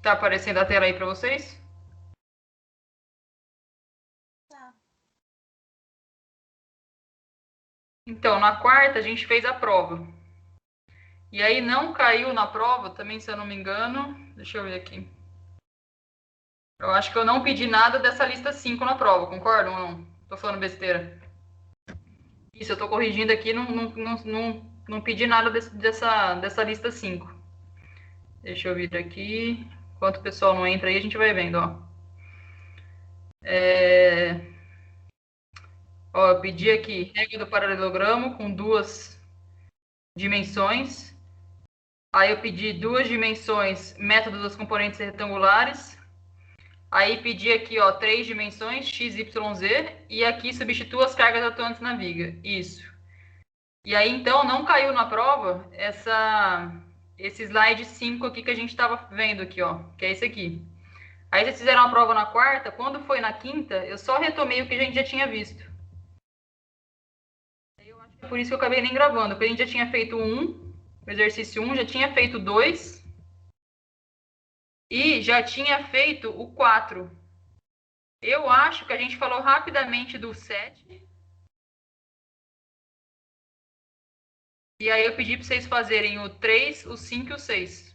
Tá aparecendo a tela aí para vocês? Tá. Então, na quarta a gente fez a prova. E aí não caiu na prova, também se eu não me engano. Deixa eu ver aqui. Eu acho que eu não pedi nada dessa lista 5 na prova, concordam ou não? Tô falando besteira. Isso, eu tô corrigindo aqui, não pedi nada dessa lista 5. Deixa eu vir aqui. Enquanto o pessoal não entra aí, a gente vai vendo, ó. Ó, eu pedi aqui regra do paralelogramo com 2 dimensões. Aí eu pedi 2 dimensões, método das componentes retangulares. Aí pedi aqui, ó, 3 dimensões, x, y, z. E aqui substituo as cargas atuantes na viga. Isso. E aí, então, não caiu na prova esse slide 5 aqui que a gente estava vendo aqui, ó. Que é esse aqui. Aí vocês fizeram a prova na quarta. Quando foi na quinta, eu só retomei o que a gente já tinha visto. Eu acho que é por isso que eu acabei nem gravando. Porque a gente já tinha feito o exercício 1, já tinha feito 2. E já tinha feito o 4. Eu acho que a gente falou rapidamente do 7. E aí eu pedi para vocês fazerem o 3, o 5 e o 6.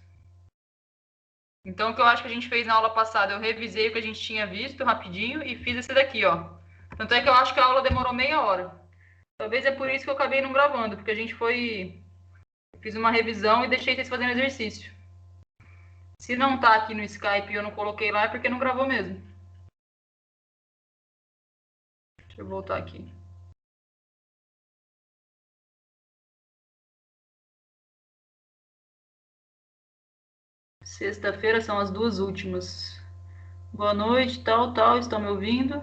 Então, o que eu acho que a gente fez na aula passada, eu revisei o que a gente tinha visto rapidinho e fiz esse daqui, ó. Tanto é que eu acho que a aula demorou meia hora. Talvez é por isso que eu acabei não gravando, porque a gente foi... Fiz uma revisão e deixei vocês fazendo exercício. Se não tá aqui no Skype e eu não coloquei lá, é porque não gravou mesmo. Deixa eu voltar aqui. Sexta-feira são as 2 últimas. Boa noite, tal, estão me ouvindo?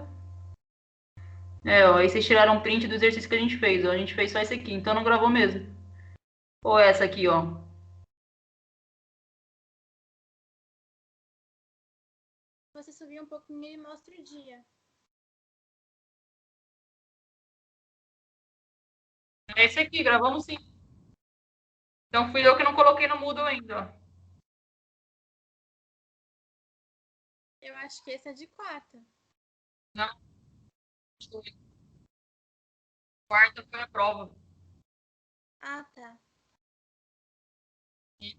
Ó, aí vocês tiraram um print do exercício que a gente fez, ó. A gente fez só esse aqui, então não gravou mesmo. Ou essa aqui, ó. Você subir um pouquinho e mostra o dia. É esse aqui, gravamos sim. Então fui eu que não coloquei no Moodle ainda, ó. Eu acho que esse é de quarta. Não, quarta foi a prova. Ah, tá. Que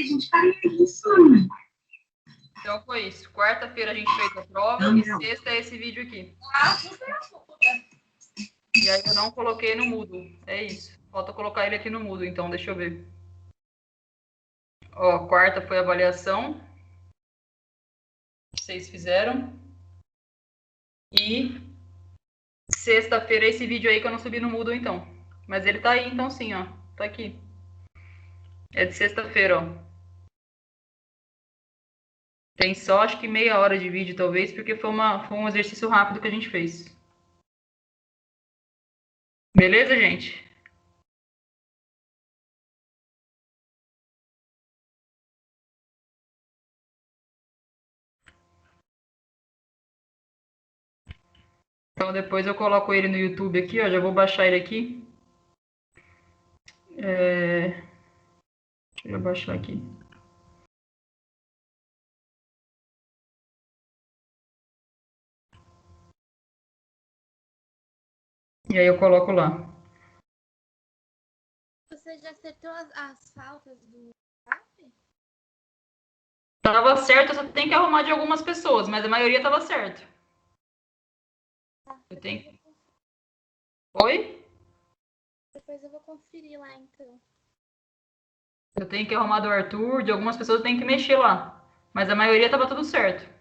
a gente faria isso. Então foi isso. Quarta-feira a gente fez a prova e sexta é esse vídeo aqui. E aí eu não coloquei no Moodle. É isso. Falta colocar ele aqui no Moodle, então deixa eu ver. Ó, quarta foi a avaliação. Vocês fizeram. E sexta-feira é esse vídeo aí que eu não subi no Moodle, então. Mas ele tá aí, então sim, ó. Tá aqui. É de sexta-feira, ó. Tem só acho que meia hora de vídeo, talvez, porque foi um exercício rápido que a gente fez. Beleza, gente? Então depois eu coloco ele no YouTube aqui, ó. Já vou baixar ele aqui. Deixa eu baixar aqui. E aí eu coloco lá. Você já acertou as faltas do SAP? Tava certo, só tem que arrumar de algumas pessoas, mas a maioria tava certo. Eu tenho. Oi? Depois eu vou conferir lá, então. Eu tenho que arrumar do Arthur, de algumas pessoas eu tenho que mexer lá. Mas a maioria tava tudo certo.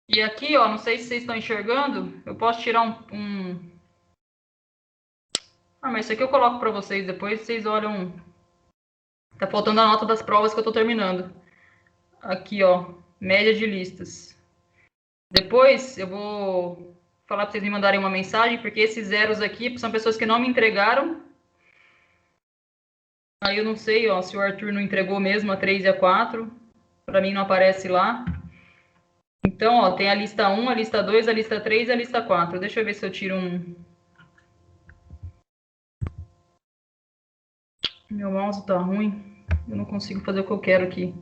E aqui, ó, não sei se vocês estão enxergando, eu posso tirar Ah, mas isso aqui eu coloco pra vocês depois, vocês olham. Tá faltando a nota das provas que eu tô terminando. Aqui, ó, média de listas. Depois eu vou falar para vocês me mandarem uma mensagem, porque esses zeros aqui são pessoas que não me entregaram. Aí eu não sei, ó, se o Arthur não entregou mesmo a 3 e a 4. Para mim não aparece lá. Então, ó, tem a lista 1, a lista 2, a lista 3 e a lista 4. Deixa eu ver se eu tiro um... Meu mouse tá ruim. Eu não consigo fazer o que eu quero aqui.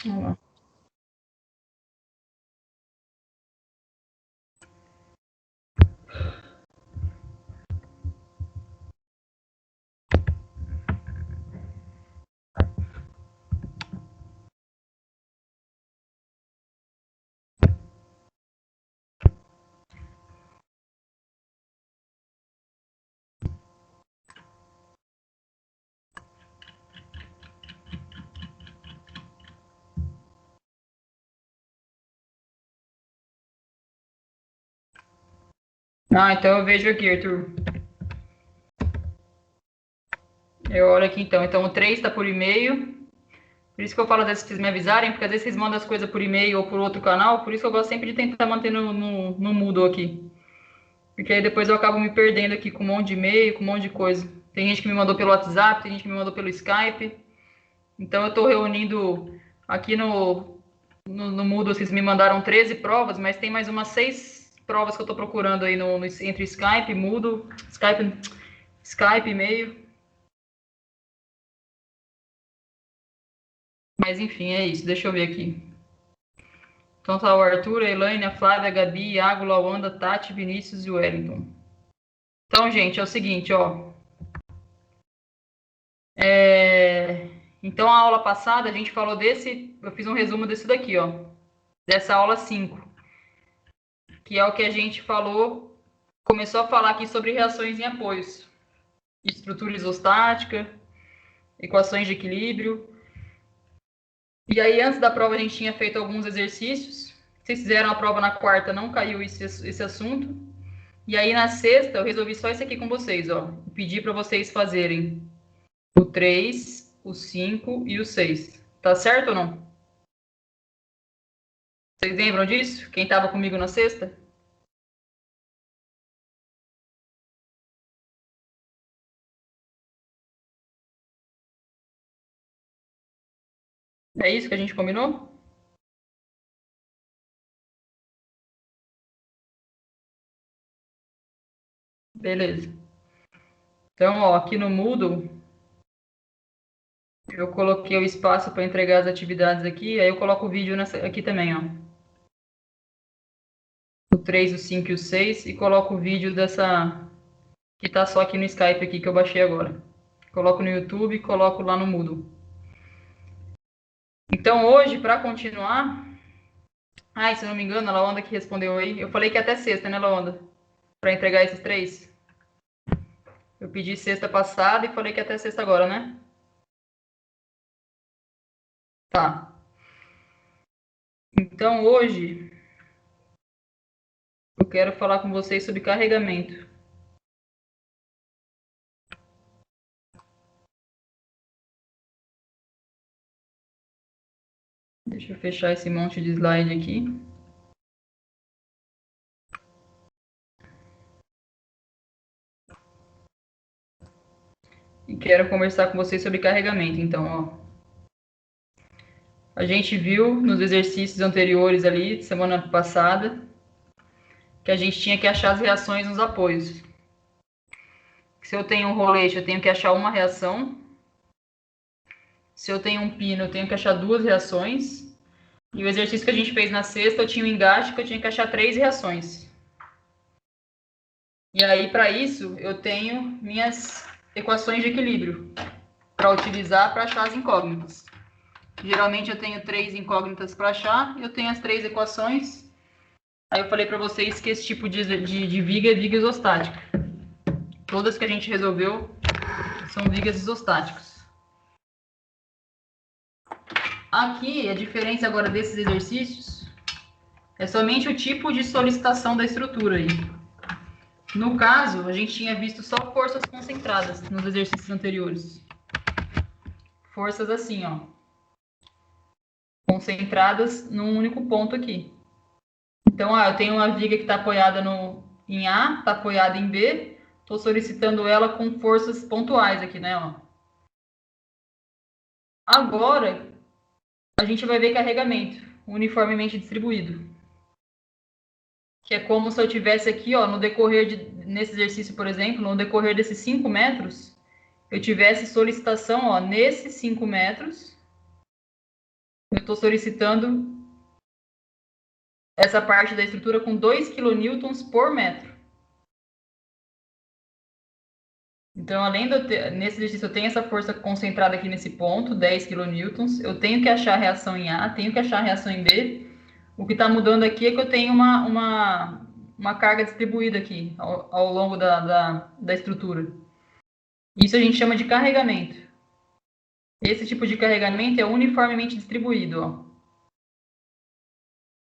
Vamos lá. Ah, então eu vejo aqui, Arthur. Eu olho aqui então. Então o 3 está por e-mail. Por isso que eu falo às vezes que vocês me avisarem, porque às vezes vocês mandam as coisas por e-mail ou por outro canal. Por isso que eu gosto sempre de tentar manter no Moodle aqui. Porque aí depois eu acabo me perdendo aqui com um monte de e-mail, com um monte de coisa. Tem gente que me mandou pelo WhatsApp, tem gente que me mandou pelo Skype. Então eu estou reunindo aqui no Moodle, vocês me mandaram 13 provas, mas tem mais umas 6 provas que eu estou procurando aí entre Skype, Moodle, Skype, e-mail. Mas enfim, é isso. Deixa eu ver aqui. Então tá o Arthur, a Elaine, a Flávia, a Gabi, Iago, Lawanda, Tati, Vinícius e o Wellington. Então, gente, é o seguinte, ó. Então, a aula passada, a gente falou desse... Eu fiz um resumo desse daqui, ó. Dessa aula 5. Que é o que a gente falou... Começou a falar aqui sobre reações em apoios. Estrutura isostática, equações de equilíbrio. E aí, antes da prova, a gente tinha feito alguns exercícios. Vocês fizeram a prova na quarta, não caiu esse assunto. E aí, na sexta, eu resolvi só isso aqui com vocês, ó. Pedir para vocês fazerem o 3, o 5 e o 6. Tá certo ou não? Vocês lembram disso? Quem estava comigo na sexta? É isso que a gente combinou? Beleza. Então, ó, aqui no Moodle, eu coloquei o espaço para entregar as atividades aqui, aí eu coloco o vídeo aqui também, ó. O 3, o 5 e o 6, e coloco o vídeo dessa... que tá só aqui no Skype aqui, que eu baixei agora. Coloco no YouTube e coloco lá no Moodle. Então, hoje, para continuar... Ai, se eu não me engano, a Laonda que respondeu aí. Eu falei que é até sexta, né, Laonda? Para entregar esses 3. Eu pedi sexta passada e falei que é até sexta agora, né? Tá. Então, hoje, eu quero falar com vocês sobre carregamento. Deixa eu fechar esse monte de slide aqui. E quero conversar com vocês sobre carregamento. Então, ó. A gente viu nos exercícios anteriores ali, semana passada, que a gente tinha que achar as reações nos apoios. Se eu tenho um rolete, eu tenho que achar uma reação. Se eu tenho um pino, eu tenho que achar 2 reações. E o exercício que a gente fez na sexta, eu tinha um engaste que eu tinha que achar 3 reações. E aí, para isso, eu tenho minhas equações de equilíbrio para utilizar para achar as incógnitas. Geralmente eu tenho 3 incógnitas para achar, eu tenho as 3 equações. Aí eu falei para vocês que esse tipo de viga é viga isostática. Todas que a gente resolveu são vigas isostáticas. Aqui, a diferença agora desses exercícios é somente o tipo de solicitação da estrutura aí. No caso, a gente tinha visto só forças concentradas nos exercícios anteriores. Forças assim, ó. Concentradas num único ponto aqui. Então, eu tenho uma viga que está apoiada em A, está apoiada em B. Estou solicitando ela com forças pontuais aqui, né? Ó. Agora, a gente vai ver carregamento. uniformemente distribuído. Que é como se eu tivesse aqui, ó, no decorrer nesse exercício, por exemplo, no decorrer desses 5 metros, eu tivesse solicitação, ó, nesses 5 metros, eu estou solicitando essa parte da estrutura com 2 kN por metro. Então, além de eu ter, nesse exercício, eu tenho essa força concentrada aqui nesse ponto, 10 kN, eu tenho que achar a reação em A, tenho que achar a reação em B. O que está mudando aqui é que eu tenho uma carga distribuída aqui, ao longo da estrutura. Isso a gente chama de carregamento. Esse tipo de carregamento é uniformemente distribuído, ó.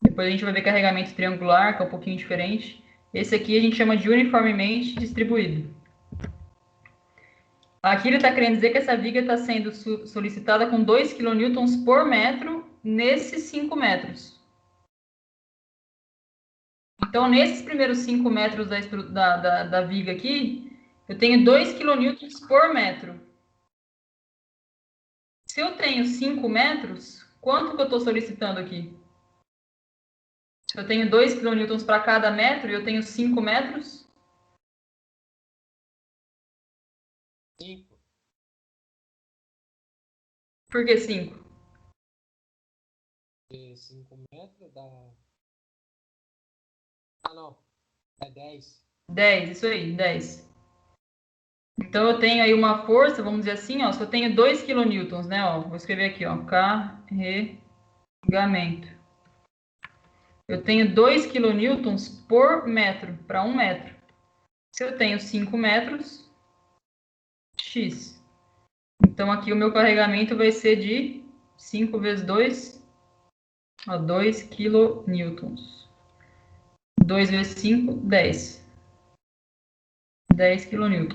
Depois a gente vai ver carregamento triangular, que é um pouquinho diferente. Esse aqui a gente chama de uniformemente distribuído. Aqui ele está querendo dizer que essa viga está sendo solicitada com 2 kN por metro nesses 5 metros. Então, nesses primeiros 5 metros da viga aqui, eu tenho 2 kN por metro. Se eu tenho 5 metros, quanto que eu estou solicitando aqui? Se eu tenho 2 kN para cada metro e eu tenho 5 metros? 5. Por que 5? 5 metros dá... Ah, não. É 10. 10, isso aí, 10. Então, eu tenho aí uma força, vamos dizer assim, ó, se eu tenho 2 kN, né, ó, vou escrever aqui, ó, carregamento. Eu tenho 2 kN por metro, para 1 metro. Se eu tenho 5 metros, X. Então, aqui o meu carregamento vai ser de 5 vezes 2, ó, 2 kN. 2 vezes 5, 10. 10 kN.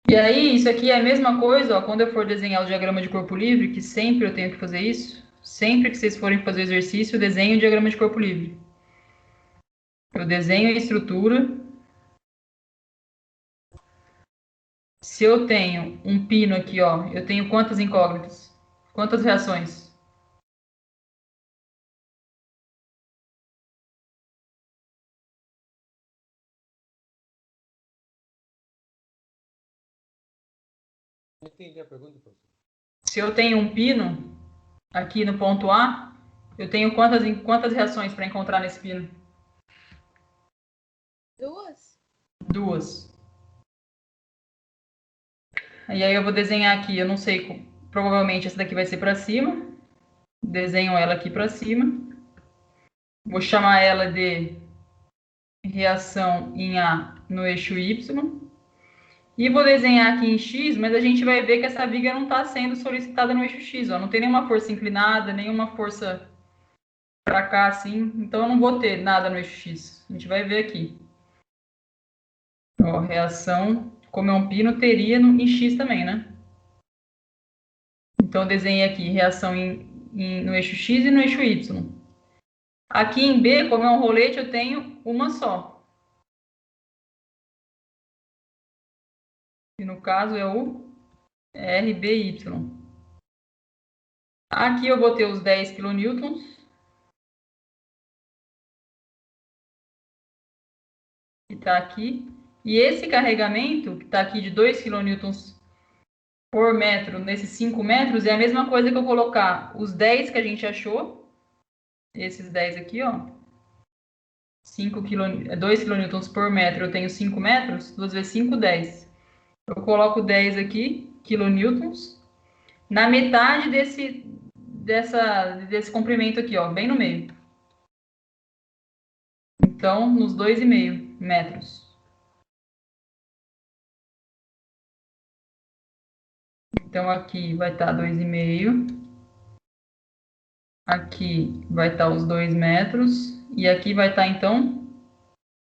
E aí, isso aqui é a mesma coisa, ó, quando eu for desenhar o diagrama de corpo livre, que sempre eu tenho que fazer isso. Sempre que vocês forem fazer o exercício, eu desenho o diagrama de corpo livre. Eu desenho a estrutura. Se eu tenho um pino aqui, ó, eu tenho quantas incógnitas? Quantas reações? Não entendi a pergunta, professor. Se eu tenho um pino aqui no ponto A, eu tenho quantas reações para encontrar nesse pino? 2? 2. E aí eu vou desenhar aqui, eu não sei, provavelmente essa daqui vai ser para cima. Desenho ela aqui para cima. Vou chamar ela de reação em A no eixo Y. E vou desenhar aqui em X, mas a gente vai ver que essa viga não está sendo solicitada no eixo X. Ó. Não tem nenhuma força inclinada, nenhuma força para cá, assim. Então, eu não vou ter nada no eixo X. A gente vai ver aqui. Ó, reação, como é um pino, teria em X também, né? Então, eu desenhei aqui reação no eixo X e no eixo Y. Aqui em B, como é um rolete, eu tenho uma só. E no caso é o RBY. Aqui eu vou ter os 10 kN. Que está aqui. E esse carregamento, que está aqui de 2 kN por metro, nesses 5 metros, é a mesma coisa que eu colocar os 10 que a gente achou. Esses 10 aqui, ó. 2 kN por metro, eu tenho 5 metros. 2 vezes 5, 10. Eu coloco 10 aqui, kilonewtons, na metade desse comprimento aqui, ó, bem no meio. Então, nos 2,5 metros. Então, aqui vai estar 2,5. Aqui vai estar os 2 metros. E aqui vai estar, então...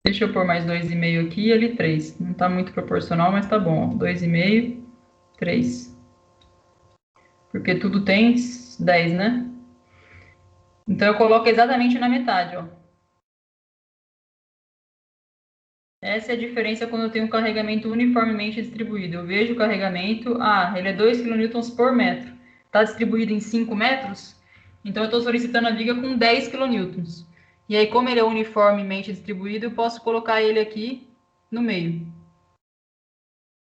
Deixa eu pôr mais 2,5 aqui e ali 3. Não está muito proporcional, mas tá bom. 2,5, 3. Porque tudo tem 10, né? Então, eu coloco exatamente na metade, ó. Essa é a diferença quando eu tenho um carregamento uniformemente distribuído. Eu vejo o carregamento, ele é 2 kN por metro. está distribuído em 5 metros, então eu estou solicitando a viga com 10 kN. E aí, como ele é uniformemente distribuído, eu posso colocar ele aqui no meio.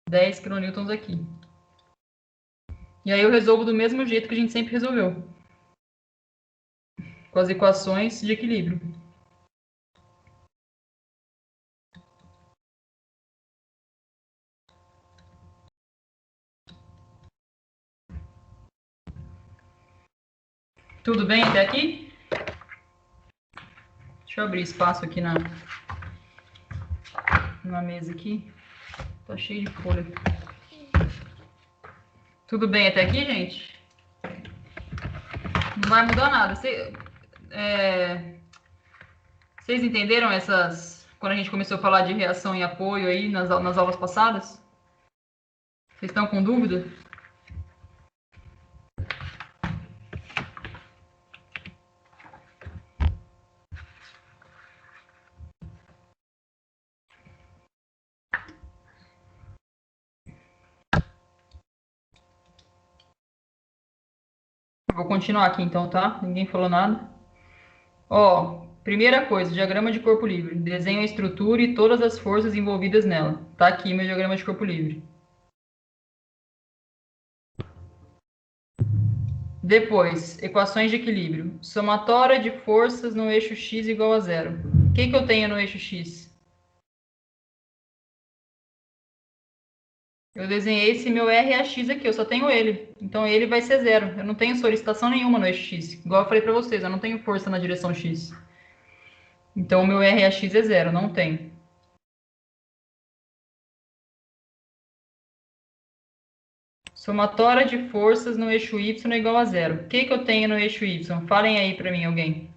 10 kN aqui. E aí eu resolvo do mesmo jeito que a gente sempre resolveu. Com as equações de equilíbrio. Tudo bem até aqui? Deixa eu abrir espaço aqui na mesa aqui. Tá cheio de folha. Tudo bem até aqui, gente? Não vai mudar nada. Vocês entenderam essas... Quando a gente começou a falar de reação e apoio aí nas aulas passadas? Vocês estão com dúvida? Vou continuar aqui então, tá? Ninguém falou nada. Ó, primeira coisa, diagrama de corpo livre. Desenho a estrutura e todas as forças envolvidas nela. Tá aqui meu diagrama de corpo livre. Depois, equações de equilíbrio. Somatória de forças no eixo x igual a zero. O que eu tenho no eixo x? Eu desenhei esse meu RAX aqui, eu só tenho ele. Então ele vai ser zero. Eu não tenho solicitação nenhuma no eixo x. Igual eu falei para vocês, eu não tenho força na direção x. Então o meu RAX é zero, não tem. Somatória de forças no eixo y é igual a zero. O que eu tenho no eixo y? Falem aí para mim, alguém.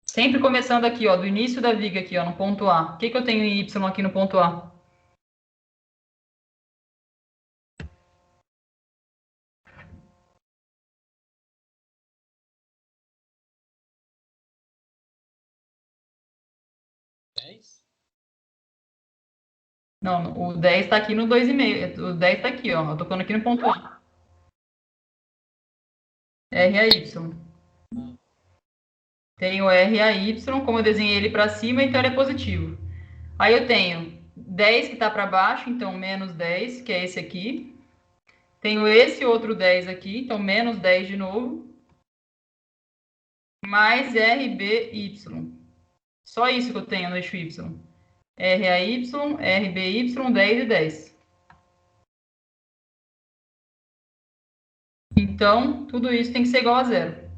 Sempre começando aqui, ó, do início da viga aqui, ó, no ponto A. O que eu tenho em y aqui no ponto A? Não, o 10 está aqui no 2,5. O 10 está aqui, ó. Eu tô falando aqui no ponto A. RAY. Tenho RAY, como eu desenhei ele para cima, então ele é positivo. Aí eu tenho 10 que está para baixo, então menos 10, que é esse aqui. Tenho esse outro 10 aqui, então menos 10 de novo. Mais RBY. Só isso que eu tenho no eixo Y. RAY, RBY, 10 e 10. Então, tudo isso tem que ser igual a zero.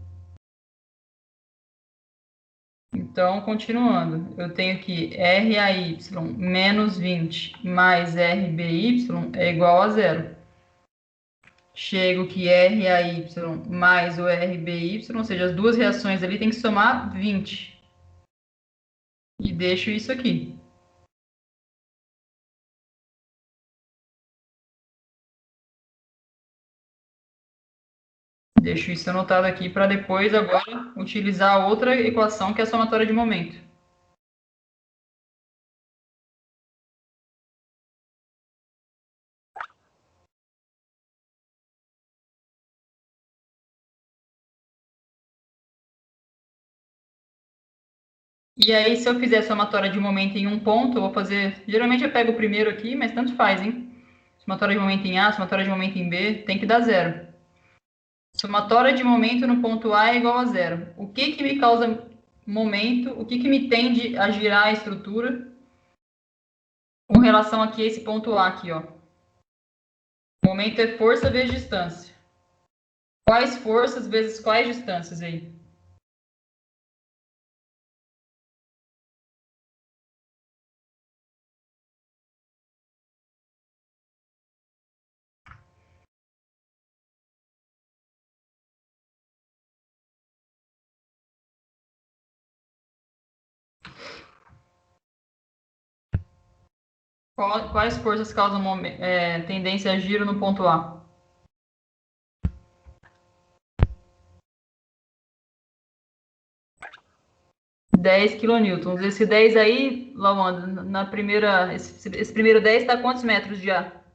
Então, continuando, eu tenho aqui RAY menos 20 mais RBY é igual a zero. Chego que RAY mais o RBY, ou seja, as duas reações ali tem que somar 20. E deixo isso aqui. Deixo isso anotado aqui para depois, agora, utilizar a outra equação, que é a somatória de momento. E aí, se eu fizer somatória de momento em um ponto, eu vou fazer... Geralmente eu pego o primeiro aqui, mas tanto faz, hein? Somatória de momento em A, somatória de momento em B, tem que dar zero. Somatória de momento no ponto A é igual a zero. O que me causa momento? O que me tende a girar a estrutura com relação aqui a esse ponto A aqui, ó? Momento é força vezes distância. Quais forças vezes quais distâncias aí? Quais forças causam tendência a giro no ponto A? (10 kN). Esse 10 aí, Lawanda, na primeira, esse primeiro 10 está a quantos metros de ar?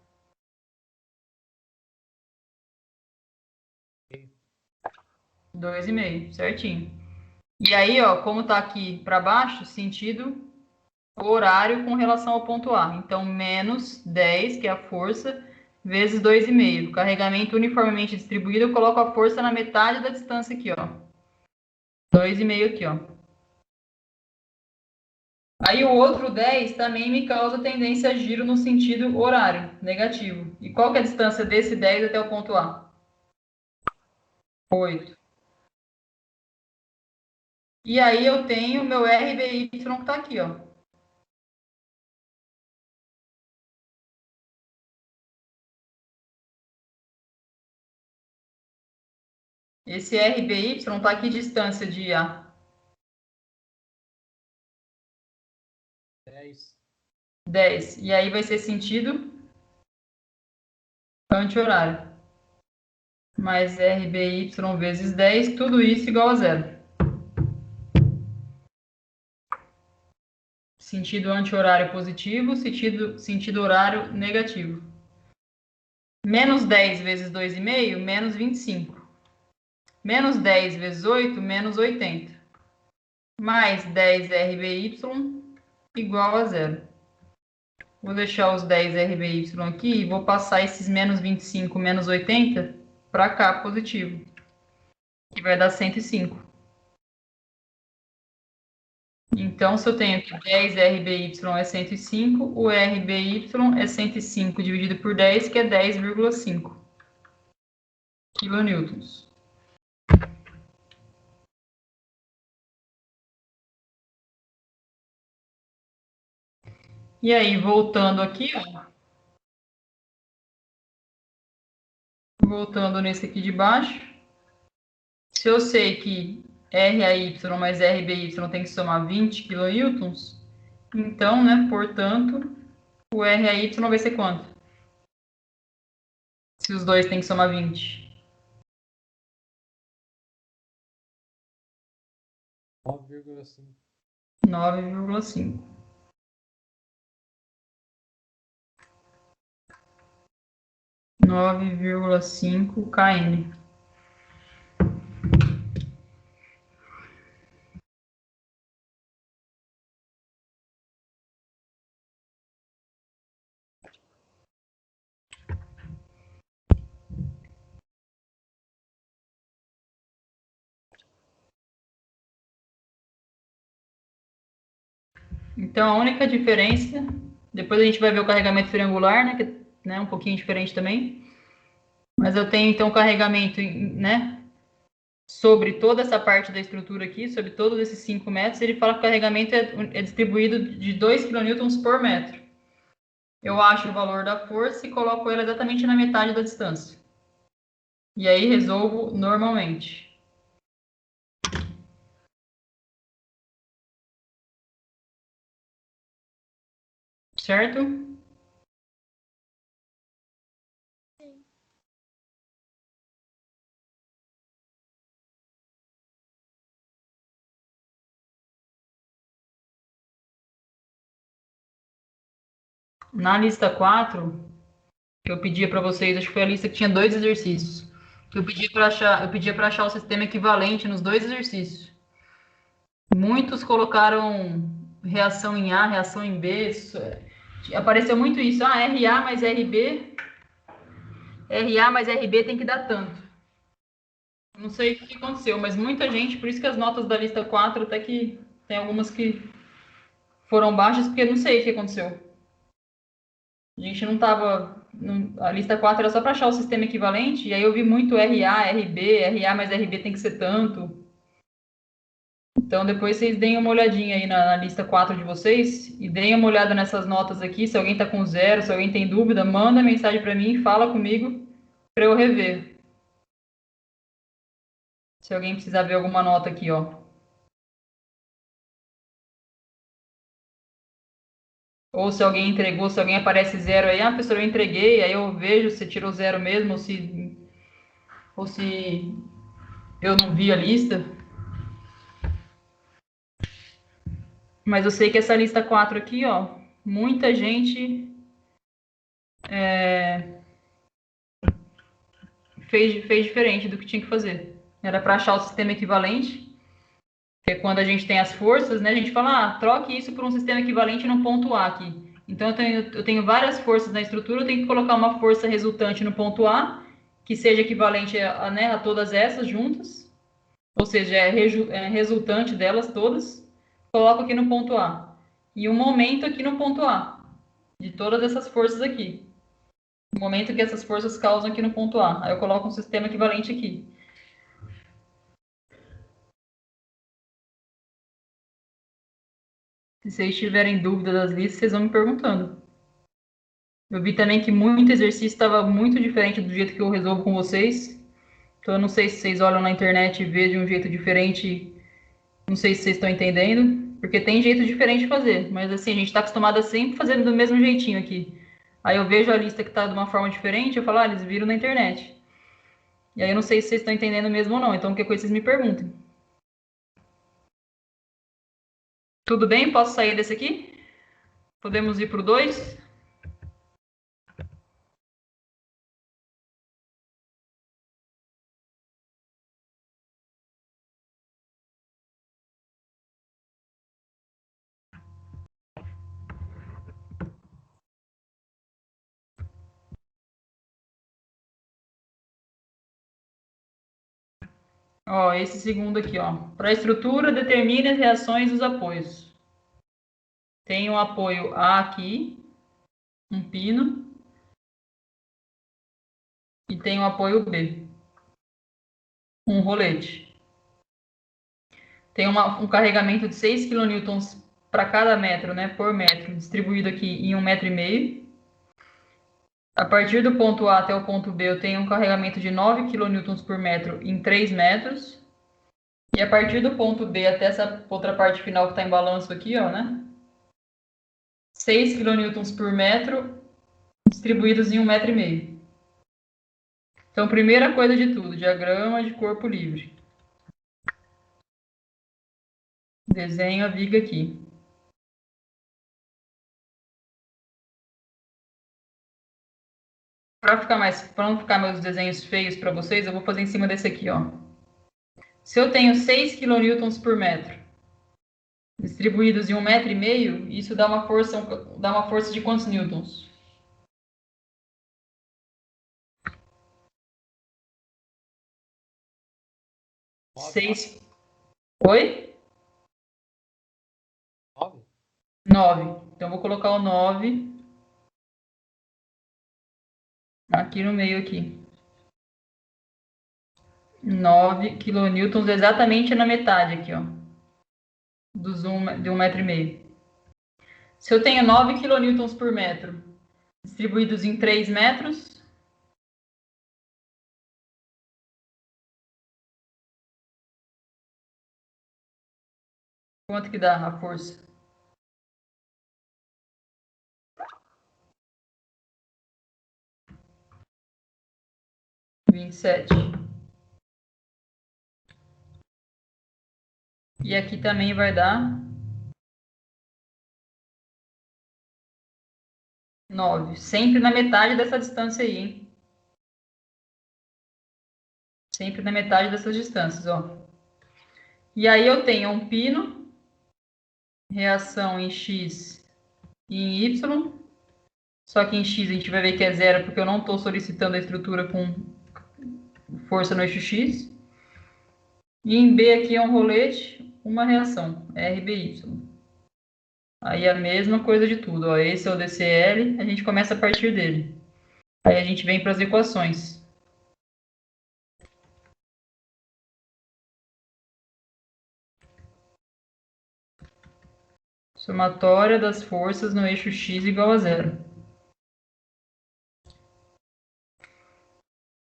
2,5, certinho. E aí, ó, como tá aqui para baixo, sentido horário com relação ao ponto A. Então, menos 10, que é a força, vezes 2,5. Carregamento uniformemente distribuído, eu coloco a força na metade da distância aqui, ó. 2,5 aqui, ó. Aí o outro 10 também me causa tendência a giro no sentido horário, negativo. E qual que é a distância desse 10 até o ponto A? 8. E aí eu tenho meu RBY que está aqui, ó. Esse RBY está aqui distância de A. 10. 10. E aí vai ser sentido anti-horário. Mais RBY vezes 10, tudo isso igual a zero. Sentido anti-horário positivo, sentido horário negativo. Menos 10 vezes 2,5, menos 25. Menos 10 vezes 8, menos 80. Mais 10 RBY igual a zero. Vou deixar os 10 RBY aqui e vou passar esses menos 25, menos 80 para cá, positivo. Que vai dar 105. Então, se eu tenho que 10 RBY é 105, o RBY é 105 dividido por 10, que é 10,5 kilonewtons. E aí, voltando aqui, ó. Voltando nesse aqui de baixo. Se eu sei que RAY mais RBY tem que somar 20 kilonewtons, então, né, portanto, o RAY vai ser quanto? Se os dois têm que somar 20. 9,5. 9,5. 9,5 kN. Então, a única diferença, depois a gente vai ver o carregamento triangular, né, que é um pouquinho diferente também. Mas eu tenho, então, carregamento, né, sobre toda essa parte da estrutura aqui, sobre todos esses 5 metros, ele fala que o carregamento é distribuído de 2 kN por metro. Eu acho o valor da força e coloco ela exatamente na metade da distância. E aí resolvo normalmente. Certo? Sim. Na lista 4, que eu pedia para vocês, acho que foi a lista que tinha 2 exercícios. Eu pedia para achar o sistema equivalente nos 2 exercícios. Muitos colocaram reação em A, reação em B. Apareceu muito isso. Ah, RA mais RB. RA mais RB tem que dar tanto. Não sei o que aconteceu, mas muita gente, por isso que as notas da lista 4 até que tem algumas que foram baixas, porque não sei o que aconteceu. A gente não tava. A lista 4 era só para achar o sistema equivalente, e aí eu vi muito RA, RB, RA mais RB tem que ser tanto. Então depois vocês deem uma olhadinha aí na lista 4 de vocês e deem uma olhada nessas notas aqui. Se alguém está com zero, se alguém tem dúvida, manda mensagem para mim, fala comigo para eu rever. Se alguém precisar ver alguma nota aqui, ó. Ou se alguém entregou, se alguém aparece zero aí, ah, professor, eu entreguei, aí eu vejo se tirou zero mesmo, ou se eu não vi a lista. Mas eu sei que essa lista 4 aqui, ó, muita gente fez diferente do que tinha que fazer. Era para achar o sistema equivalente, que é quando a gente tem as forças, né? A gente fala, troque isso por um sistema equivalente no ponto A aqui. Então, eu tenho várias forças na estrutura, eu tenho que colocar uma força resultante no ponto A, que seja equivalente né, a todas essas juntas, ou seja, é resultante delas todas. Coloco aqui no ponto A. E um momento aqui no ponto A, de todas essas forças aqui. O momento que essas forças causam aqui no ponto A. Aí eu coloco um sistema equivalente aqui. Se vocês tiverem dúvida das listas, vocês vão me perguntando. Eu vi também que muito exercício estava muito diferente do jeito que eu resolvo com vocês. Então eu não sei se vocês olham na internet e vê de um jeito diferente. Não sei se vocês estão entendendo. Porque tem jeito diferente de fazer. Mas assim, a gente está acostumado a sempre fazer do mesmo jeitinho aqui. Aí eu vejo a lista que está de uma forma diferente, eu falo, eles viram na internet. E aí eu não sei se vocês estão entendendo mesmo ou não. Então qualquer coisa vocês me perguntem. Tudo bem? Posso sair desse aqui? Podemos ir para o 2? Ó, esse segundo aqui, ó. Para a estrutura, determine as reações dos apoios. Tem um apoio A aqui, um pino. E tem um apoio B, um rolete. Tem um carregamento de 6 kN para cada metro, né, por metro, distribuído aqui em 1,5 m. A partir do ponto A até o ponto B, eu tenho um carregamento de 9 kN por metro em 3 metros. E a partir do ponto B até essa outra parte final que está em balanço aqui, ó, né? 6 kN por metro distribuídos em 1,5 m. Então, primeira coisa de tudo, diagrama de corpo livre. Desenho a viga aqui. Para não ficar meus desenhos feios para vocês, eu vou fazer em cima desse aqui, ó. Se eu tenho 6 kN por metro distribuídos em 1,5 m, isso dá uma força de quantos newtons? Seis. Oi? 9? 9. Então, eu vou colocar o 9 aqui no meio aqui. 9 kN exatamente na metade aqui, ó. De 1,5 m. Se eu tenho 9 kN por metro distribuídos em 3 metros, quanto que dá a força? 27. E aqui também vai dar 9. Sempre na metade dessa distância aí, hein? Sempre na metade dessas distâncias, ó. E aí eu tenho um pino, reação em X e em Y. Só que em X a gente vai ver que é zero, porque eu não estou solicitando a estrutura com força no eixo X. E em B aqui é um rolete, uma reação, RBY. Aí a mesma coisa de tudo, ó. Esse é o DCL, a gente começa a partir dele. Aí a gente vem para as equações. Somatória das forças no eixo X igual a zero.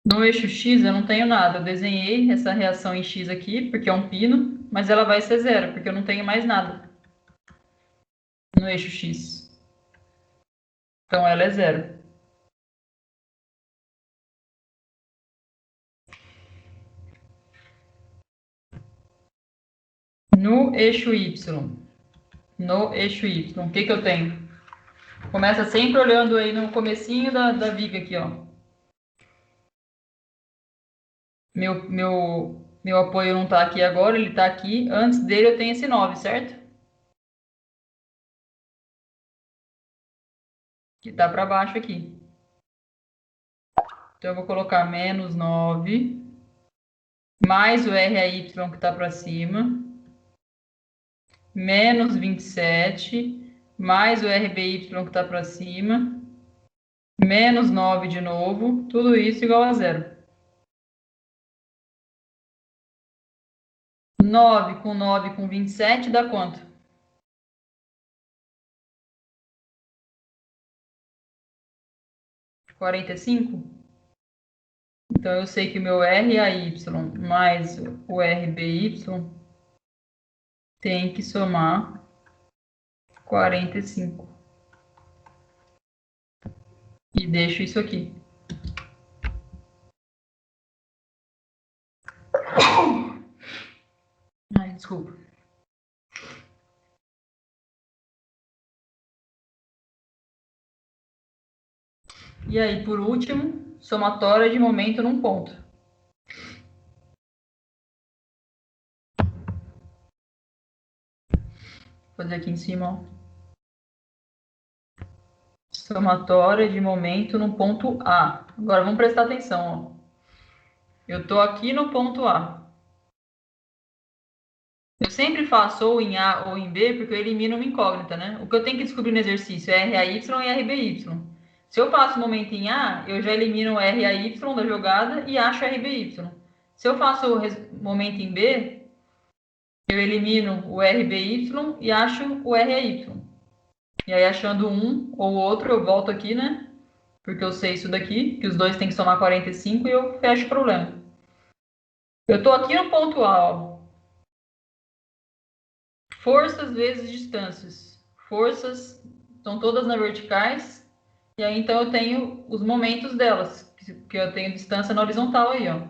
No eixo X eu não tenho nada. Eu desenhei essa reação em X aqui, porque é um pino, mas ela vai ser zero, porque eu não tenho mais nada no eixo X. Então ela é zero. No eixo Y. No eixo Y. O que eu tenho? Começa sempre olhando aí no comecinho da viga aqui, ó. Meu apoio não está aqui agora, ele está aqui. Antes dele eu tenho esse 9, certo? Que está para baixo aqui. Então eu vou colocar menos 9, mais o RAY que está para cima, menos 27, mais o RBY que está para cima, menos 9 de novo, tudo isso igual a zero. 9 com 27 dá quanto? 45? Então eu sei que o meu RAY mais o RBY tem que somar 45. E deixo isso aqui. Ai, desculpa. E aí, por último, somatória de momento num ponto. Vou fazer aqui em cima, ó. Somatória de momento no ponto A. Agora vamos prestar atenção, ó. Eu estou aqui no ponto A. Eu sempre faço ou em A ou em B porque eu elimino uma incógnita, né? O que eu tenho que descobrir no exercício é RAY e RBY. Se eu faço o momento em A, eu já elimino o RAY da jogada e acho o RBY. Se eu faço o momento em B, eu elimino o RBY e acho o RAY. E aí, achando um ou outro, eu volto aqui, né? Porque eu sei isso daqui, que os dois têm que somar 45 e eu fecho o problema. Eu estou aqui no ponto A, ó. Forças vezes distâncias. Forças estão todas na verticais. E aí, então, eu tenho os momentos delas. Que eu tenho distância na horizontal aí, ó.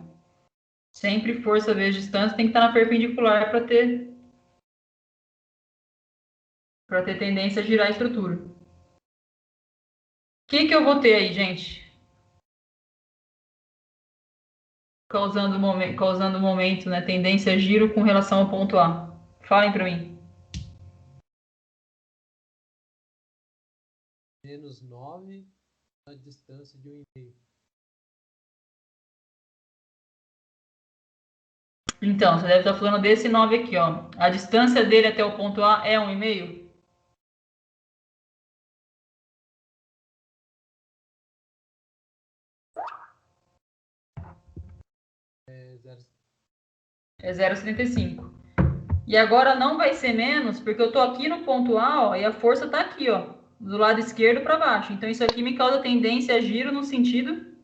Sempre força vezes distância tem que estar na perpendicular para ter tendência a girar a estrutura. O que eu vou ter aí, gente? Causando momento, né? Tendência a giro com relação ao ponto A. Falem para mim. Menos 9 a distância de 1,5. Então, você deve estar falando desse 9 aqui, ó. A distância dele até o ponto A é 1,5? É 0. É 0,75. E agora não vai ser menos, porque eu estou aqui no ponto A, ó, e a força está aqui, ó, do lado esquerdo para baixo. Então, isso aqui me causa tendência a giro no sentido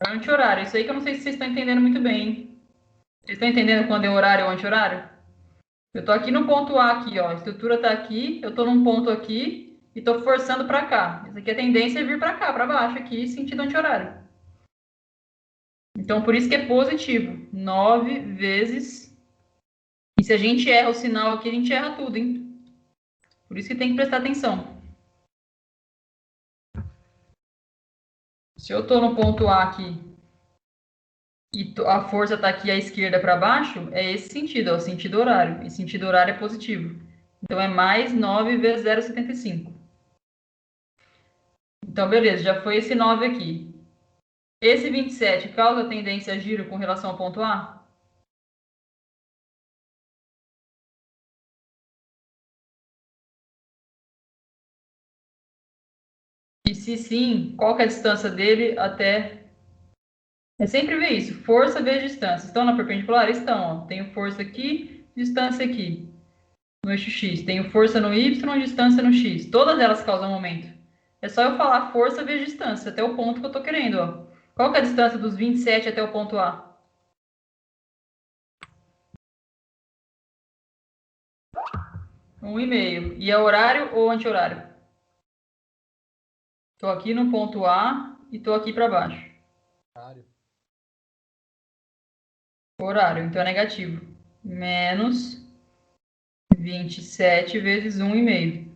anti-horário. Isso aí que eu não sei se vocês estão entendendo muito bem. Vocês estão entendendo quando é horário ou anti-horário? Eu estou aqui no ponto A, aqui, ó. A estrutura está aqui, eu estou num ponto aqui e estou forçando para cá. Isso aqui a tendência é vir para cá, para baixo, aqui, sentido anti-horário. Então, por isso que é positivo. 9 vezes. E se a gente erra o sinal aqui, a gente erra tudo, hein? Por isso que tem que prestar atenção. Se eu estou no ponto A aqui e a força está aqui à esquerda para baixo, é esse sentido, é o sentido horário. E sentido horário é positivo. Então, é mais 9 vezes 0,75. Então, beleza, já foi esse 9 aqui. Esse 27 causa tendência a giro com relação ao ponto A? E se sim, qual que é a distância dele até... É sempre ver isso, força vezes distância. Estão na perpendicular? Estão, ó. Tenho força aqui, distância aqui, no eixo X. Tenho força no Y, distância no X. Todas elas causam momento. É só eu falar força vezes distância, até o ponto que eu estou querendo, ó. Qual que é a distância dos 27 até o ponto A? 1,5. E é horário ou anti-horário? Estou aqui no ponto A e estou aqui para baixo. Horário. Horário, então é negativo. Menos 27 vezes 1,5.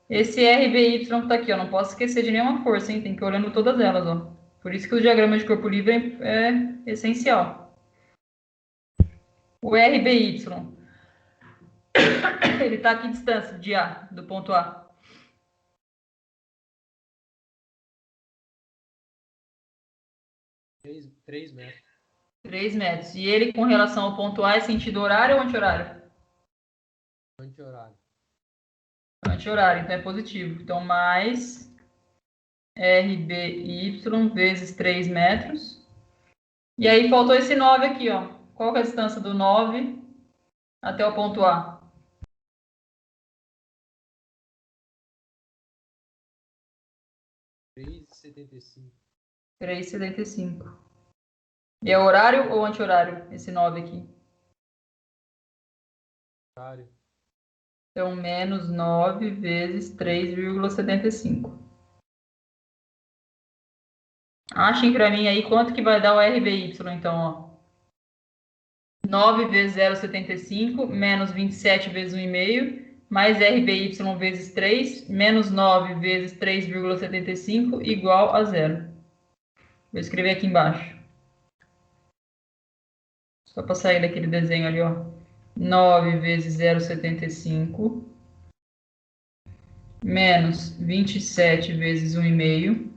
1 Esse RBY que tá aqui, ó, não posso esquecer de nenhuma força, hein? Tem que ir olhando todas elas, ó. Por isso que o diagrama de corpo livre é essencial. O RBY, ele está a que distância de A, do ponto A? 3 metros. 3 metros. E ele, com relação ao ponto A, é sentido horário ou anti-horário? Anti-horário. Anti-horário, então é positivo. Então, mais RBY vezes 3 metros. E aí, faltou esse 9 aqui, ó. Qual que é a distância do 9 até o ponto A? 3,75. 3,75. E é horário ou anti-horário, esse 9 aqui? Horário. Então, menos 9 vezes 3,75. Achem para mim aí quanto que vai dar o RBY, então, ó. 9 vezes 0,75, menos 27 vezes 1,5, mais RBY vezes 3, menos 9 vezes 3,75, igual a zero. Vou escrever aqui embaixo. Só para sair daquele desenho ali, ó. 9 vezes 0,75, menos 27 vezes 1,5,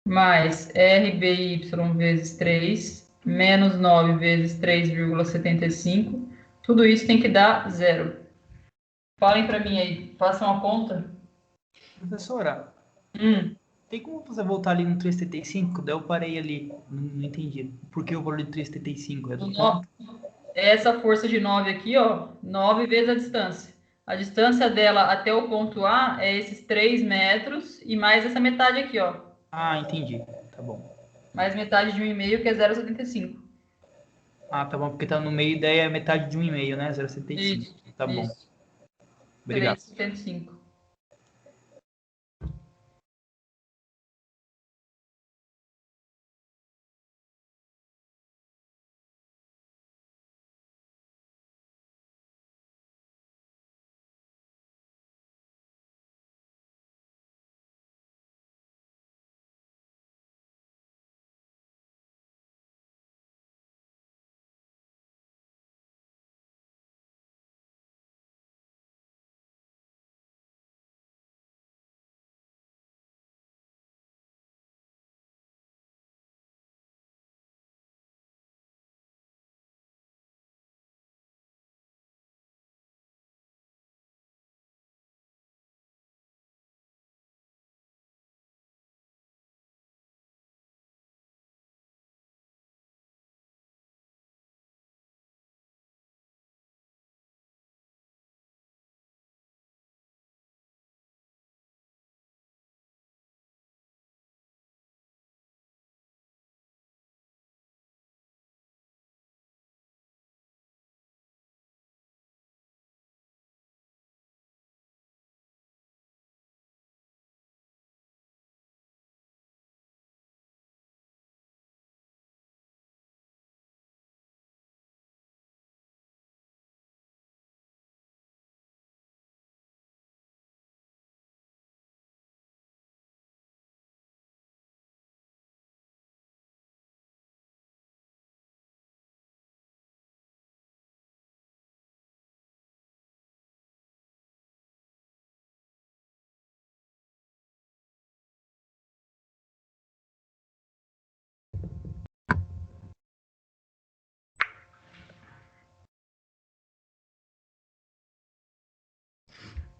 mais RBY vezes 3, menos 9 vezes 3,75. Tudo isso tem que dar zero. Falem para mim aí, façam a conta. Professora, Hum, tem como você voltar ali no 375? Daí eu parei ali, não entendi. Por que o valor de 375? É do no- ponto? essa força de 9 aqui, ó, 9 vezes a distância. A distância dela até o ponto A é esses 3 metros e mais essa metade aqui, ó. Ah, entendi. Tá bom. Mais metade de 1,5, que é 0,75. Ah, tá bom, porque tá no meio, daí é metade de 1,5, né? 0,75. Isso, Tá bom. isso. Obrigado. 3,75.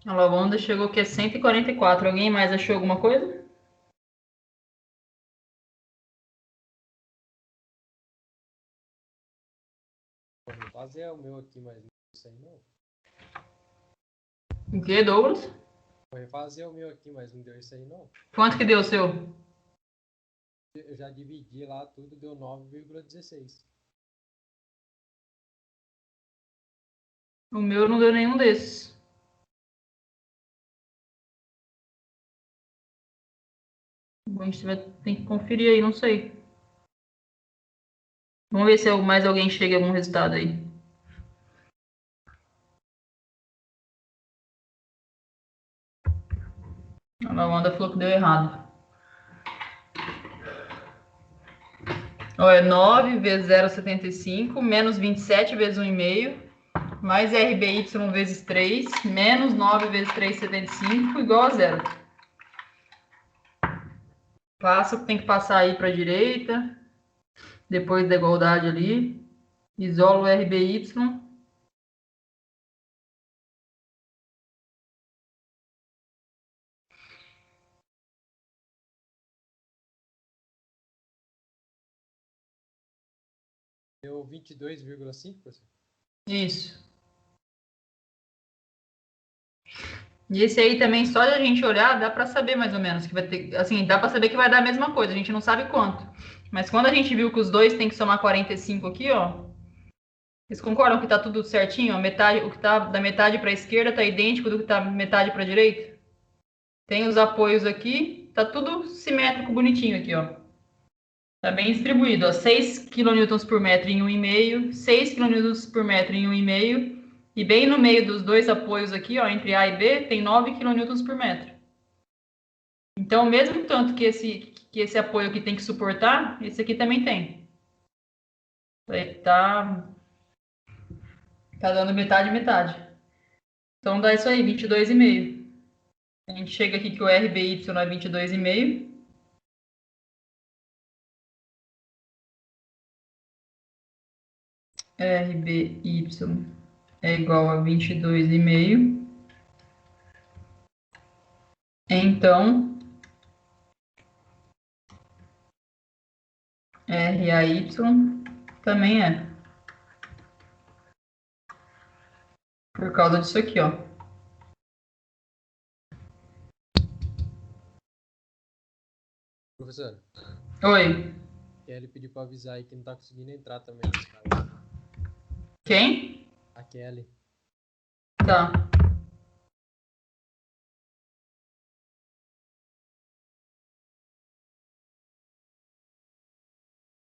A lavanda chegou que é 144. Alguém mais achou alguma coisa? Vou fazer o meu aqui, mas não deu isso aí não. O que, Douglas? Vou refazer o meu aqui, mas não deu isso aí não. Quanto que deu o seu? Eu já dividi lá tudo, deu 9,16. O meu não deu nenhum desses. Bom, a gente tem que conferir aí, não sei. Vamos ver se mais alguém chega a algum resultado aí. A Lawanda falou que deu errado. Ó, é 9 vezes 0,75 menos 27 vezes 1,5 mais RBY vezes 3 menos 9 vezes 3,75 igual a zero. Passa o que tem que passar aí para a direita. Depois da igualdade ali. Isolo o RBY. Deu 22,5%. Isso. E esse aí também, só de a gente olhar, dá para saber mais ou menos que vai ter, assim, dá para saber que vai dar a mesma coisa, a gente não sabe quanto. Mas quando a gente viu que os dois tem que somar 45 aqui, ó, vocês concordam que tá tudo certinho? Ó, metade, o que tá da metade para a esquerda tá idêntico do que tá metade para a direita? Tem os apoios aqui, tá tudo simétrico, bonitinho aqui, ó. Tá bem distribuído, ó, 6 kN por metro em 1,5, 6 kN por metro em 1,5, e bem no meio dos dois apoios aqui, ó, entre A e B, tem 9 kN por metro. Então, mesmo tanto que esse apoio aqui tem que suportar, esse aqui também tem. Tá dando metade, metade. Então, dá isso aí, 22,5. A gente chega aqui que o RBY é 22,5. RBY é igual a 22,5. Então, RAY também é. Por causa disso aqui, ó. Professor, Oi. Kelly pediu pra avisar aí que não tá conseguindo entrar também nesse caso. Quem? A Kelly. Tá.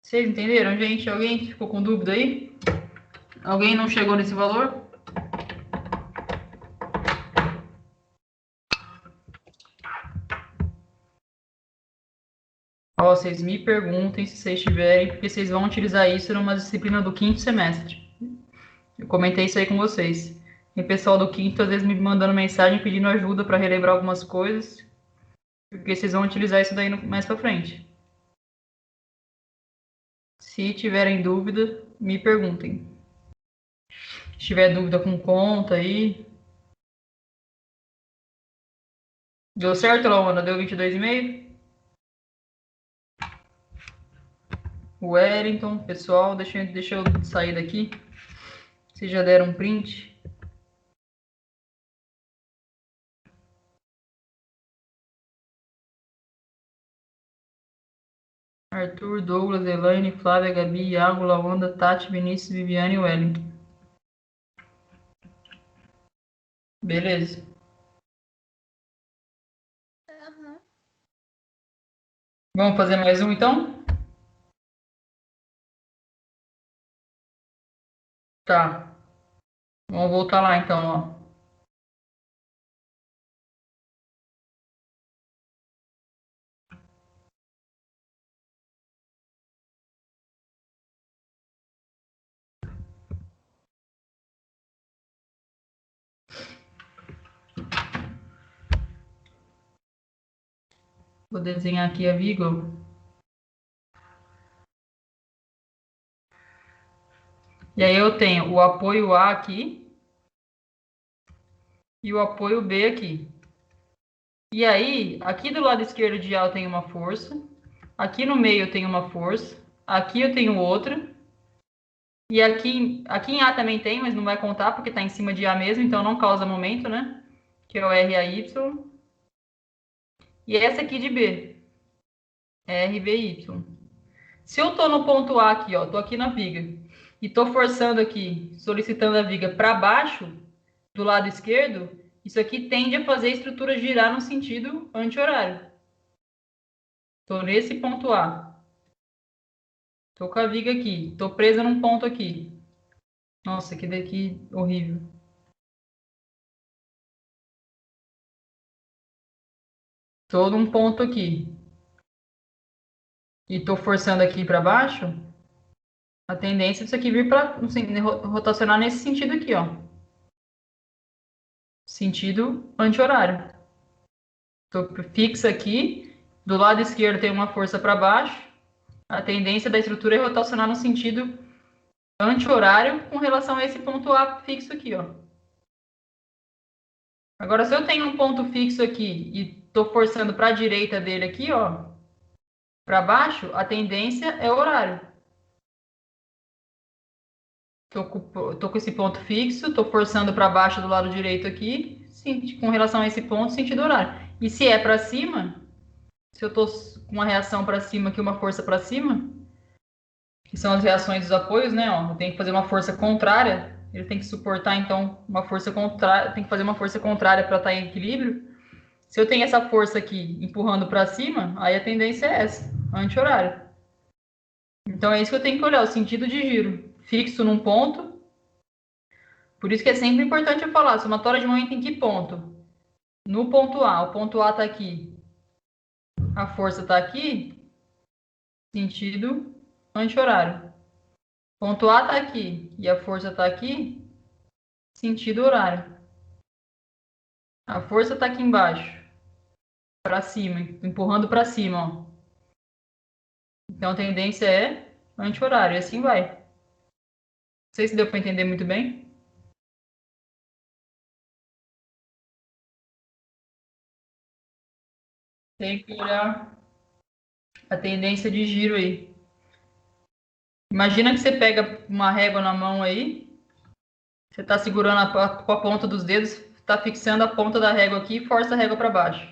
Vocês entenderam, gente? Alguém ficou com dúvida aí? Alguém não chegou nesse valor? Ó, vocês me perguntem se vocês tiverem, porque vocês vão utilizar isso numa disciplina do quinto semestre. Eu comentei isso aí com vocês. Tem pessoal do quinto às vezes me mandando mensagem pedindo ajuda para relembrar algumas coisas, porque vocês vão utilizar isso daí mais para frente. Se tiverem dúvida, me perguntem. Se tiver dúvida com conta aí. Deu certo, Laona? Deu 22,5? O Wellington, pessoal, deixa eu sair daqui. Vocês já deram um print? Arthur, Douglas, Elaine, Flávia, Gabi, Iago, Laonda, Tati, Vinícius, Viviane e Wellington. Beleza. Aham. Vamos fazer mais um então? Tá. Vamos voltar lá então, ó. Vou desenhar aqui a vírgula. E aí eu tenho o apoio A aqui e o apoio B aqui. E aí, aqui do lado esquerdo de A eu tenho uma força, aqui no meio eu tenho uma força, aqui eu tenho outra, e aqui em A também tem, mas não vai contar porque está em cima de A mesmo, então não causa momento, né? Que é o RAY. E essa aqui de B, RBY. Se eu estou no ponto A aqui, ó, estou aqui na viga, e estou forçando aqui, solicitando a viga para baixo, do lado esquerdo, isso aqui tende a fazer a estrutura girar no sentido anti-horário. Estou nesse ponto A. Estou com a viga aqui. Estou presa num ponto aqui. Nossa, que daqui horrível. todo um ponto aqui, e estou forçando aqui para baixo, a tendência disso aqui vir para rotacionar nesse sentido aqui, ó. Sentido anti-horário. Estou fixa aqui, do lado esquerdo tem uma força para baixo, a tendência da estrutura é rotacionar no sentido anti-horário com relação a esse ponto A fixo aqui, ó. Agora, se eu tenho um ponto fixo aqui e estou forçando para a direita dele aqui, ó, para baixo, a tendência é o horário. Tô com esse ponto fixo, estou forçando para baixo do lado direito aqui, com relação a esse ponto, sentido horário. E se é para cima, se eu estou com uma reação para cima aqui, uma força para cima, que são as reações dos apoios, né? Ó, eu tenho que fazer uma força contrária, ele tem que suportar, então, uma força contrária, tem que fazer uma força contrária para estar em equilíbrio. Se eu tenho essa força aqui empurrando para cima, aí a tendência é essa, anti-horário. Então é isso que eu tenho que olhar, o sentido de giro. Fixo num ponto. Por isso que é sempre importante eu falar, somatória de momento em que ponto? No ponto A, o ponto A está aqui. A força está aqui, sentido anti-horário. Ponto A está aqui e a força está aqui, sentido horário. A força está aqui embaixo, para cima, empurrando para cima, ó. Então a tendência é anti-horário, e assim vai. Não sei se deu para entender muito bem. Tem que olhar a tendência de giro aí. Imagina que você pega uma régua na mão aí, você está segurando com a ponta dos dedos, está fixando a ponta da régua aqui e força a régua para baixo.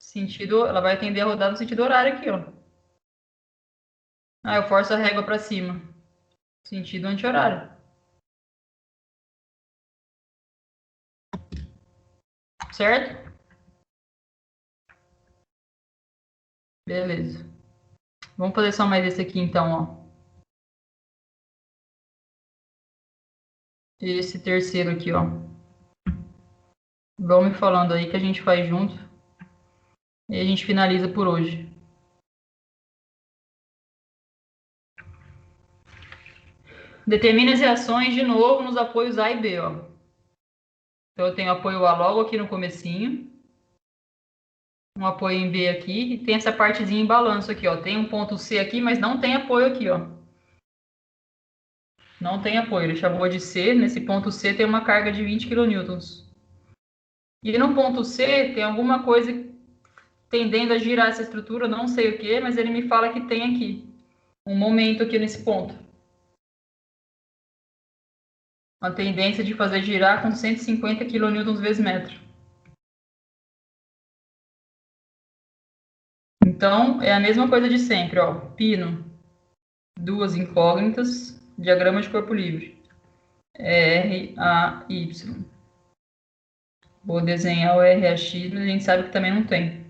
Sentido, ela vai tender a rodar no sentido horário aqui, ó. Ah, eu forço a régua para cima. Sentido anti-horário. Certo? Beleza. Vamos fazer só mais esse aqui então, ó. Esse terceiro aqui, ó. Vão me falando aí que a gente faz junto. E a gente finaliza por hoje. Determine as reações de novo nos apoios A e B, ó. Então eu tenho apoio A logo aqui no comecinho. Um apoio em B aqui. E tem essa partezinha em balanço aqui, ó. Tem um ponto C aqui, mas não tem apoio aqui, ó. Não tem apoio. Ele chamou de C. Nesse ponto C tem uma carga de 20 kN. E no ponto C tem alguma coisa tendendo a girar essa estrutura, não sei o que, mas ele me fala que tem aqui um momento aqui nesse ponto. Uma tendência de fazer girar com 150 kN vezes metro. Então, é a mesma coisa de sempre, ó. Pino, duas incógnitas, diagrama de corpo livre. R, A, Y. Vou desenhar o RAX, mas a gente sabe que também não tem.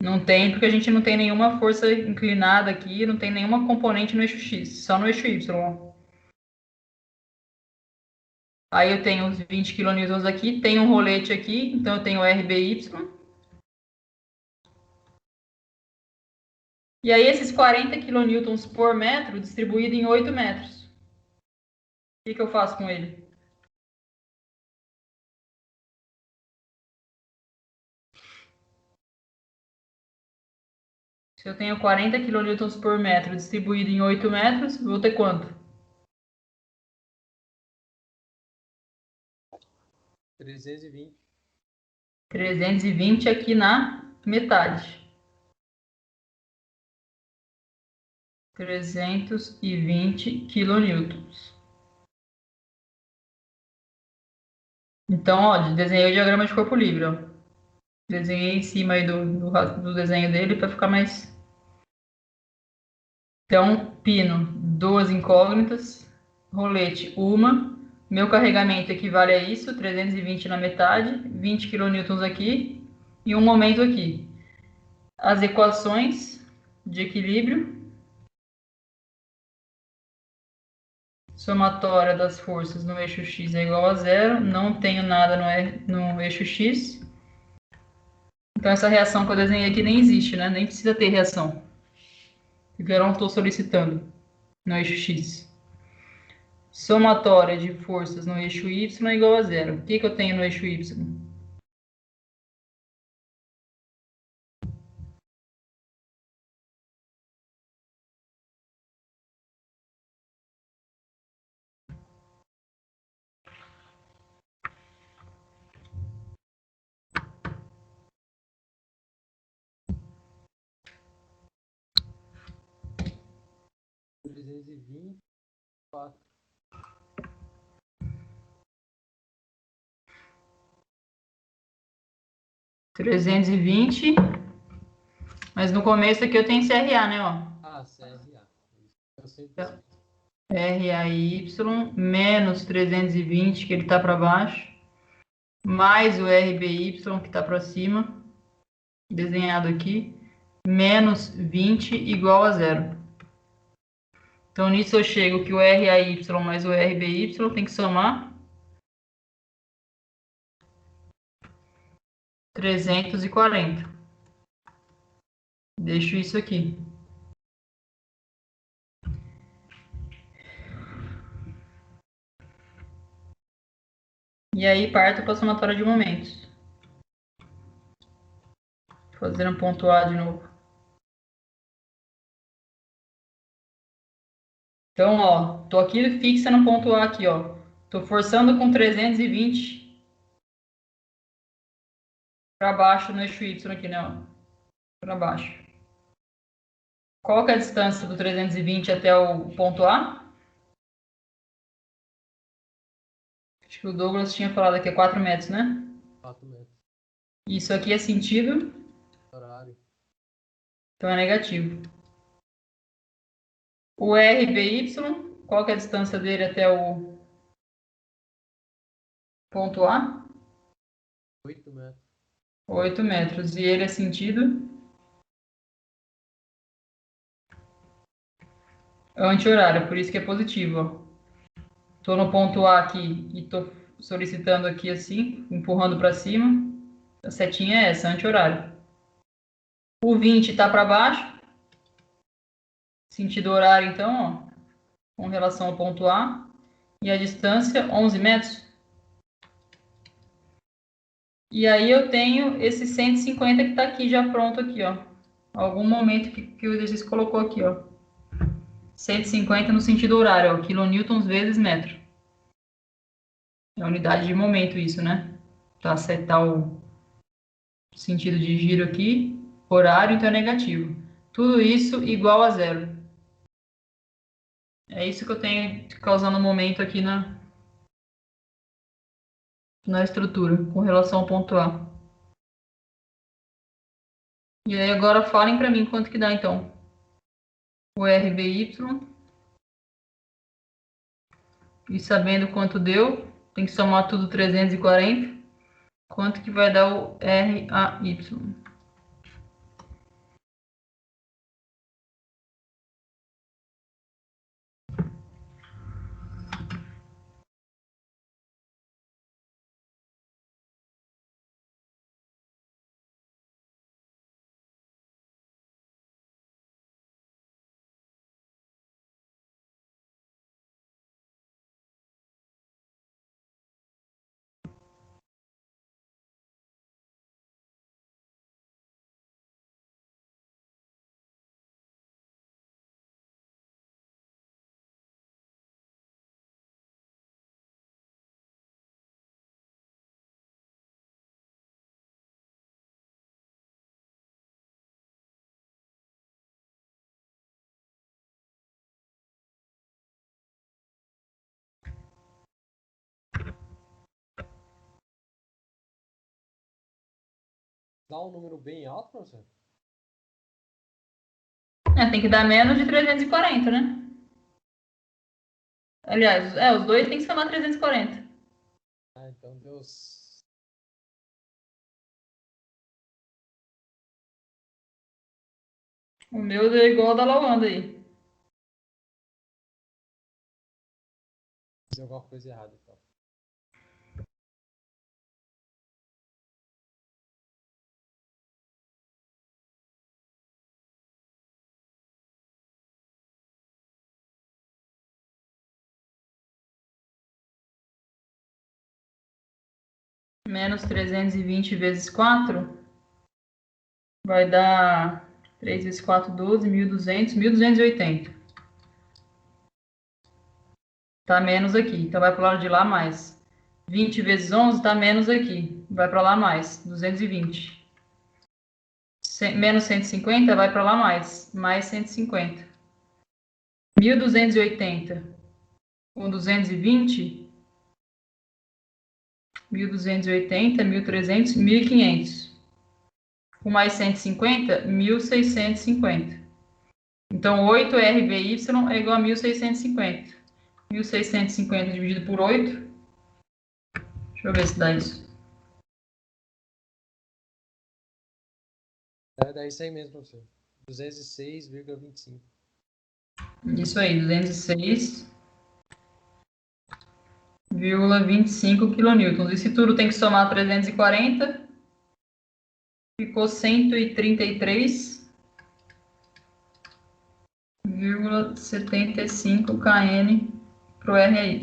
Não tem, porque a gente não tem nenhuma força inclinada aqui, não tem nenhuma componente no eixo X, só no eixo Y. Aí eu tenho os 20 kN aqui, tem um rolete aqui, então eu tenho RBY. E aí esses 40 kN por metro distribuído em 8 metros. O que eu faço com ele? Se eu tenho 40 kN por metro distribuído em 8 metros, vou ter quanto? 320. 320 aqui na metade. 320 kN. Então, ó, desenhei o diagrama de corpo livre, ó. Desenhei em cima aí do desenho dele para ficar mais... Então, pino, duas incógnitas, rolete, uma. Meu carregamento equivale a isso, 320 na metade, 20 kN aqui e um momento aqui. As equações de equilíbrio somatória das forças no eixo x é igual a zero. Não tenho nada no eixo x. Então, essa reação que eu desenhei aqui nem existe, né? Nem precisa ter reação. Porque eu não estou solicitando no eixo x. Somatória de forças no eixo y é igual a zero. O que eu tenho no eixo y? 324. 320. Mas no começo aqui eu tenho CRA, né? Ó. Ah, CRA. Eu sempre Então, esqueço. RAY menos 320, que ele está para baixo, mais o RBY, que está para cima, desenhado aqui, menos 20 igual a zero. Então, nisso eu chego que o RAY mais o RBY tem que somar 340. Deixo isso aqui. E aí parto para a somatória de momentos. Fazendo pontuar de novo. Então, ó, tô aqui fixa no ponto A aqui, ó. Tô forçando com 320 para baixo no eixo Y aqui, né, ó. Para baixo. Qual que é a distância do 320 até o ponto A? Acho que o Douglas tinha falado que é 4 metros, né? 4 metros. Isso aqui é sentido, Horário. então é negativo. O RBY, qual que é a distância dele até o ponto A? 8 metros. 8 metros. E ele é sentido anti-horário, por isso que é positivo, ó. Estou no ponto A aqui e estou solicitando aqui assim, empurrando para cima. A setinha é essa, anti-horário. O 20 está para baixo, sentido horário então, ó, com relação ao ponto A. E a distância, 11 metros. E aí eu tenho esse 150 que está aqui já pronto aqui, ó. Algum momento que o exercício colocou aqui, ó. 150 no sentido horário, ó, quilonewtons vezes metro. É a unidade de momento isso, né? Para acertar o sentido de giro aqui, horário, então é negativo. Tudo isso igual a zero. É isso que eu tenho causando momento aqui na estrutura, com relação ao ponto A. E aí agora falem para mim quanto que dá, então. O RBY, e sabendo quanto deu, tem que somar tudo 340. Quanto que vai dar o RAY? Dá um número bem alto, professor? Tem que dar menos de 340, né? Aliás, os dois tem que somar 340. Ah, então deu. O meu é igual ao da Lawanda aí. Deu alguma coisa errada, então. Menos 320 vezes 4 vai dar 3 vezes 4, 12, 1.200, 1.280. Tá menos aqui, então vai para o lado de lá mais. 20 vezes 11 tá menos aqui, vai para lá mais, 220. Menos 150 vai para lá mais 150. 1.280 com 220, 1.280, 1.300, 1.500. Com mais 150, 1.650. Então, 8RBY é igual a 1.650. 1.650 dividido por 8. Deixa eu ver se dá isso. Dá isso aí mesmo, professor. 206,25. Isso aí, 206,25 kN. Isso tudo tem que somar 340. Ficou 133,75 kN para o RY.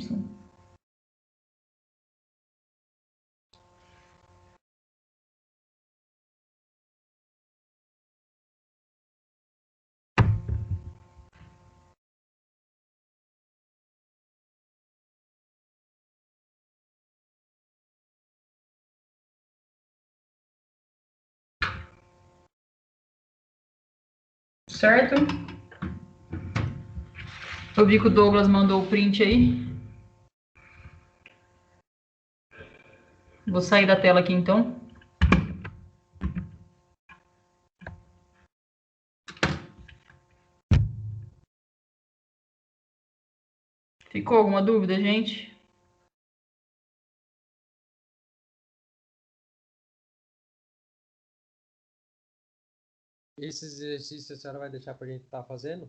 Certo? Eu vi que o Douglas mandou o print aí. Vou sair da tela aqui então. Ficou alguma dúvida, gente? Esses exercícios a senhora vai deixar pra gente estar fazendo?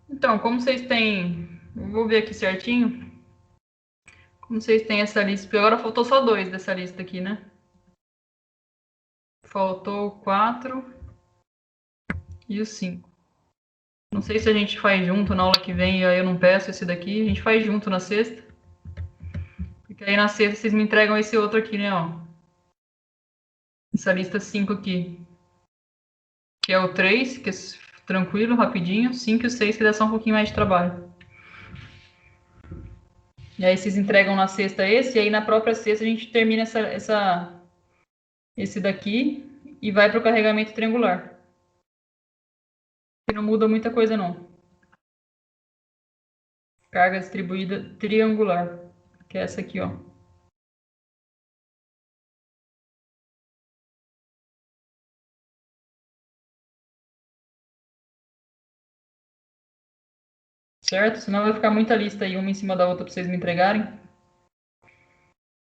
Então, como vocês têm... Eu vou ver aqui certinho. Como vocês têm essa lista? Porque agora faltou só 2 dessa lista aqui, né? Faltou o 4 e o 5. Não sei se a gente faz junto na aula que vem, aí eu não peço esse daqui. A gente faz junto na sexta. Porque aí na sexta vocês me entregam esse outro aqui, né? Ó. Essa lista 5 aqui. Que é o 3, que é tranquilo, rapidinho. 5 e o 6, que dá só um pouquinho mais de trabalho. E aí vocês entregam na sexta esse, e aí na própria sexta a gente termina esse daqui e vai para o carregamento triangular. Que não muda muita coisa não. Carga distribuída triangular, que é essa aqui, ó. Certo? Senão vai ficar muita lista aí, uma em cima da outra para vocês me entregarem.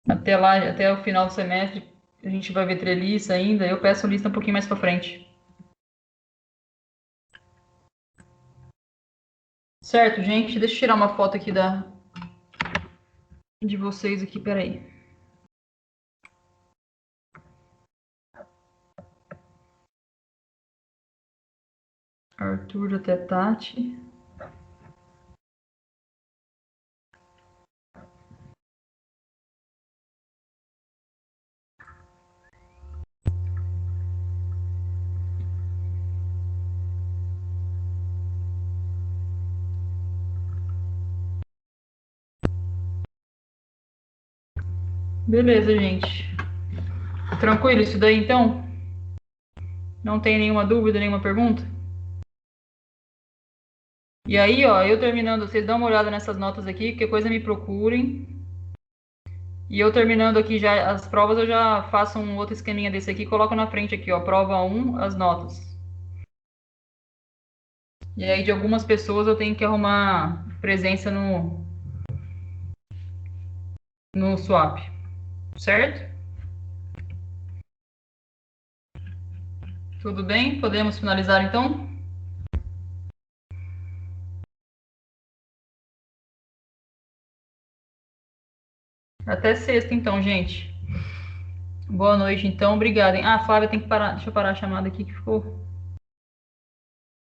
Até lá, até o final do semestre, a gente vai ver treliça ainda. Eu peço lista um pouquinho mais para frente. Certo, gente? Deixa eu tirar uma foto aqui de vocês aqui, peraí. Arthur até Tati. Beleza, gente. Tranquilo isso daí, então? Não tem nenhuma dúvida, nenhuma pergunta? E aí, ó, eu terminando, vocês dão uma olhada nessas notas aqui, qualquer coisa me procurem. E eu terminando aqui já as provas, eu já faço um outro esqueminha desse aqui, coloco na frente aqui, ó, prova 1, as notas. E aí de algumas pessoas eu tenho que arrumar presença no swap, certo? Tudo bem? Podemos finalizar então? Até sexta, então, gente. Boa noite, então. Obrigado, hein? Ah, Flávia tem que parar. Deixa eu parar a chamada aqui que ficou